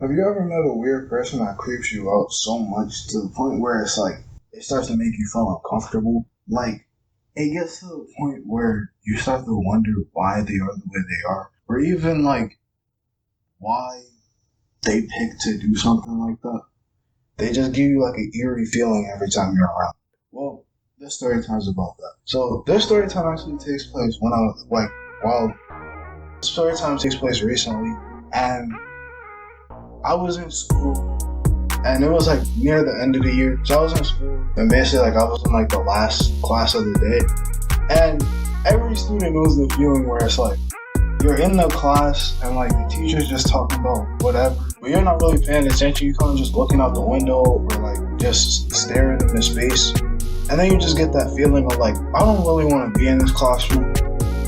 Have you ever met a weird person that creeps you out so much to the point where it's like it starts to make you feel uncomfortable? Like it gets to the point where you start to wonder why they are the way they are, or even like why they pick to do something like that. They just give you like an eerie feeling every time you're around. Well, this story time's about that. So this story time actually takes place when I was like, well, story time takes place recently, and I was in school, and it was like near the end of the year. So I was in school, and basically like I was in like the last class of the day, and every student knows the feeling where it's like you're in the class and like the teacher's just talking about whatever, but you're not really paying attention. You kind of just looking out the window or like just staring into space, and then you just get that feeling of like I don't really want to be in this classroom.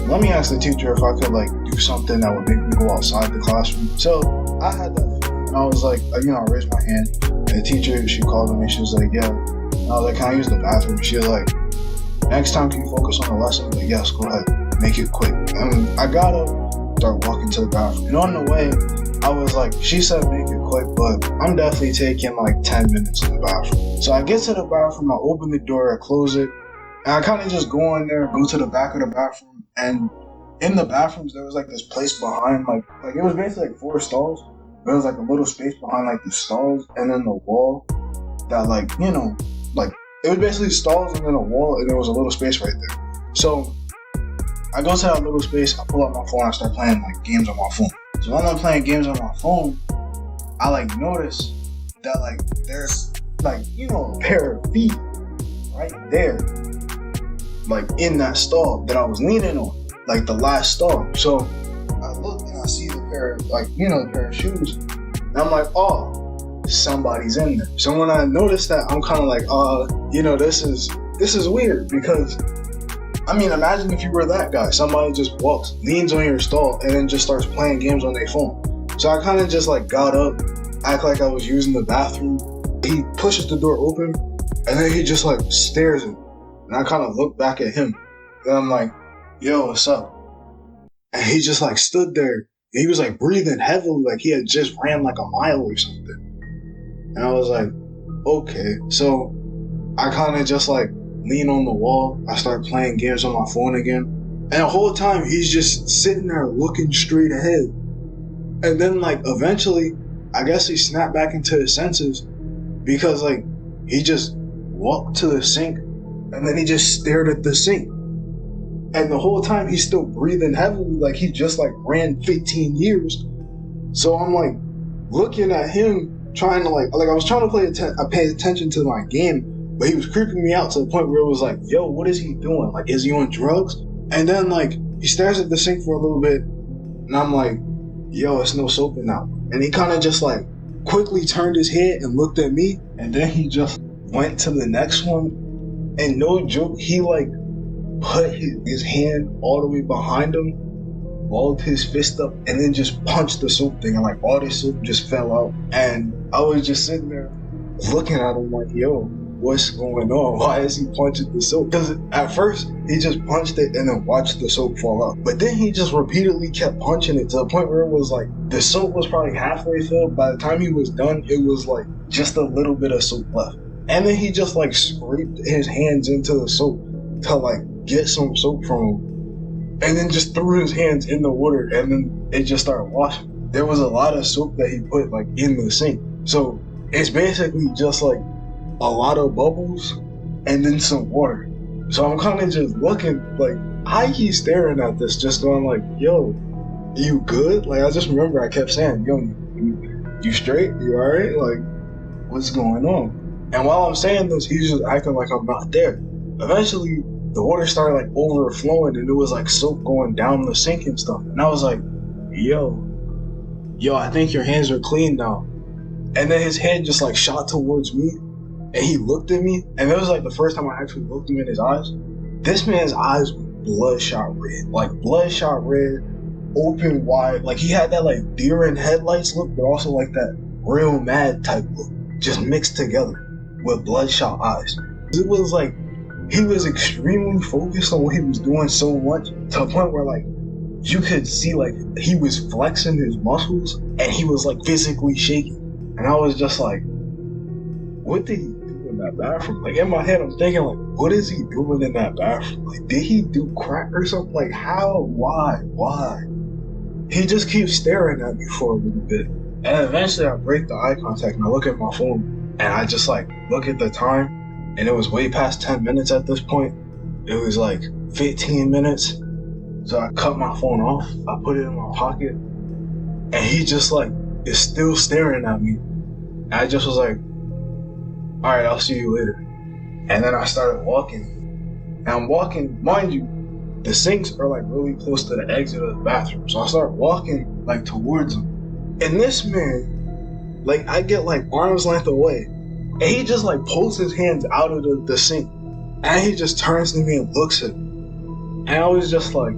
Let me ask the teacher if I could like do something that would make me go outside the classroom. So I had that feeling. And I was like, I raised my hand. And the teacher, she called me. She was like, yeah. And I was like, can I use the bathroom? She was like, next time can you focus on the lesson? Like, yes, go ahead. Make it quick. And I got up, started walking to the bathroom. And on the way, I was like, she said make it quick, but I'm definitely taking like 10 minutes in the bathroom. So I get to the bathroom, I open the door, I close it, and I kind of just go in there, go to the back of the bathroom, and in the bathrooms there was like this place behind, like it was basically like 4 stalls. There was like a little space behind like the stalls, and then the wall that like it was basically stalls and then a wall, and there was a little space right there. So I go to that little space, I pull out my phone, I start playing like games on my phone. So when I'm playing games on my phone, I like notice that like there's like a pair of feet right there, like in that stall that I was leaning on, like the last stall. So I look and I see the pair of the pair of shoes, and I'm like, oh, somebody's in there. So when I notice that, I'm kind of like, this is weird, because I mean, imagine if you were that guy. Somebody just walks, leans on your stall, and then just starts playing games on their phone. So I kind of just like got up, act like I was using the bathroom. He pushes the door open, and then he just like stares at me. And I kind of look back at him, and I'm like, yo, what's up? And he just like stood there, and he was like breathing heavily, like he had just ran like a mile or something. And I was like, okay. So I kind of just like lean on the wall. I start playing games on my phone again. And the whole time he's just sitting there looking straight ahead. And then like eventually, I guess he snapped back into his senses, because like he just walked to the sink, and then he just stared at the sink. And the whole time he's still breathing heavily, like he just like ran 15 years. So I'm like looking at him, trying to like I was trying to pay attention to my game, but he was creeping me out to the point where it was like, yo, what is he doing? Like, is he on drugs? And then like he stares at the sink for a little bit, and I'm like, yo, it's no soap in now. And he kind of just like quickly turned his head and looked at me, and then he just went to the next one. And no joke, he like put his hand all the way behind him, balled his fist up, and then just punched the soap thing, and like all the soap just fell out. And I was just sitting there looking at him like, yo, what's going on? Why is he punching the soap? Because at first he just punched it and then watched the soap fall out, but then he just repeatedly kept punching it to the point where it was like the soap was probably halfway filled. By the time he was done, it was like just a little bit of soap left. And then he just like scraped his hands into the soap to like get some soap from him, and then just threw his hands in the water, and then it just started washing. There was a lot of soap that he put like in the sink, so it's basically just like a lot of bubbles and then some water. So I'm kind of just looking like, I keep staring at this, just going like, yo, you good? Like I just remember I kept saying, yo, you straight? You alright? Like, what's going on? And while I'm saying this, he's just acting like I'm not there. Eventually, the water started like overflowing, and it was like soap going down the sink and stuff. And I was like, yo, I think your hands are clean now. And then his head just like shot towards me, and he looked at me, and it was like the first time I actually looked him in his eyes. This man's eyes were bloodshot red, open wide. Like he had that like deer in headlights look, but also like that real mad type look, just mixed together with bloodshot eyes. It was like he was extremely focused on what he was doing so much, to a point where like you could see like he was flexing his muscles and he was like physically shaking. And I was just like, what did he do in that bathroom? Like in my head, I'm thinking like, what is he doing in that bathroom? Like, did he do crack or something? Like, how? Why? He just keeps staring at me for a little bit. And eventually I break the eye contact and I look at my phone and I just like look at the time, and it was way past 10 minutes at this point. It was like 15 minutes. So I cut my phone off, I put it in my pocket, and he just like is still staring at me. And I just was like, alright, I'll see you later. And then I started walking. And I'm walking, mind you, the sinks are like really close to the exit of the bathroom. So I start walking like towards him. And this man, like I get like arm's length away. And he just like pulls his hands out of the sink. And he just turns to me and looks at me. And I was just like,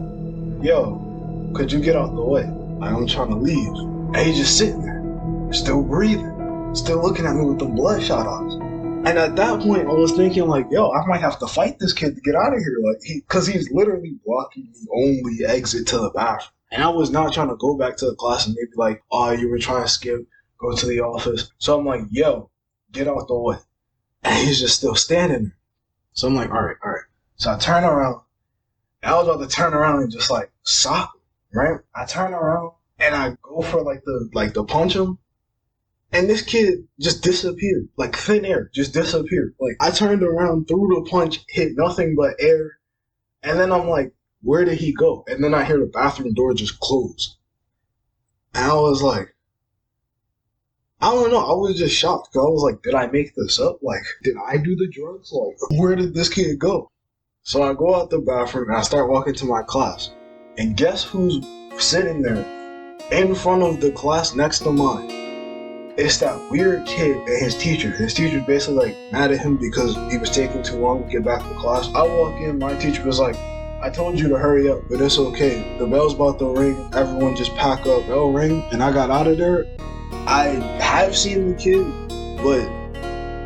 yo, could you get out the way? Like, I'm trying to leave. And he's just sitting there, still breathing, still looking at me with them bloodshot eyes. And at that point, I was thinking like, yo, I might have to fight this kid to get out of here. Like, cause he's literally blocking the only exit to the bathroom. And I was not trying to go back to the class and they'd be like, oh, you were trying to skip, go to the office. So I'm like, yo, get out the way. And he's just still standing there. So I'm like, all right. So I turn around. I was about to turn around and just like sock him, right? I turn around and I go for like the punch him. And this kid just disappeared. Like thin air, just disappeared. Like I turned around, threw the punch, hit nothing but air. And then I'm like, where did he go? And then I hear the bathroom door just close. And I was like, I don't know. I was just shocked. Cause I was like, did I make this up? Like, did I do the drugs? Like, where did this kid go? So I go out the bathroom and I start walking to my class. And guess who's sitting there in front of the class next to mine? It's that weird kid and his teacher. His teacher's basically like mad at him because he was taking too long to get back to class. I walk in, my teacher was like, I told you to hurry up, but it's okay. The bell's about to ring. Everyone just pack up. Bell ring. And I got out of there. I have seen the kid, but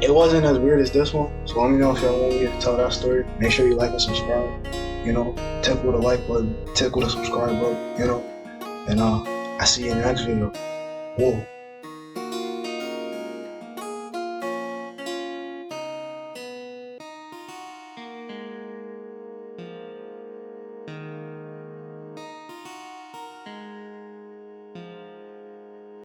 it wasn't as weird as this one. So let me know if y'all want me to tell that story. Make sure you like and subscribe. You know, tickle the like button, tickle the subscribe button, you know. And I see you in the next video. Whoa.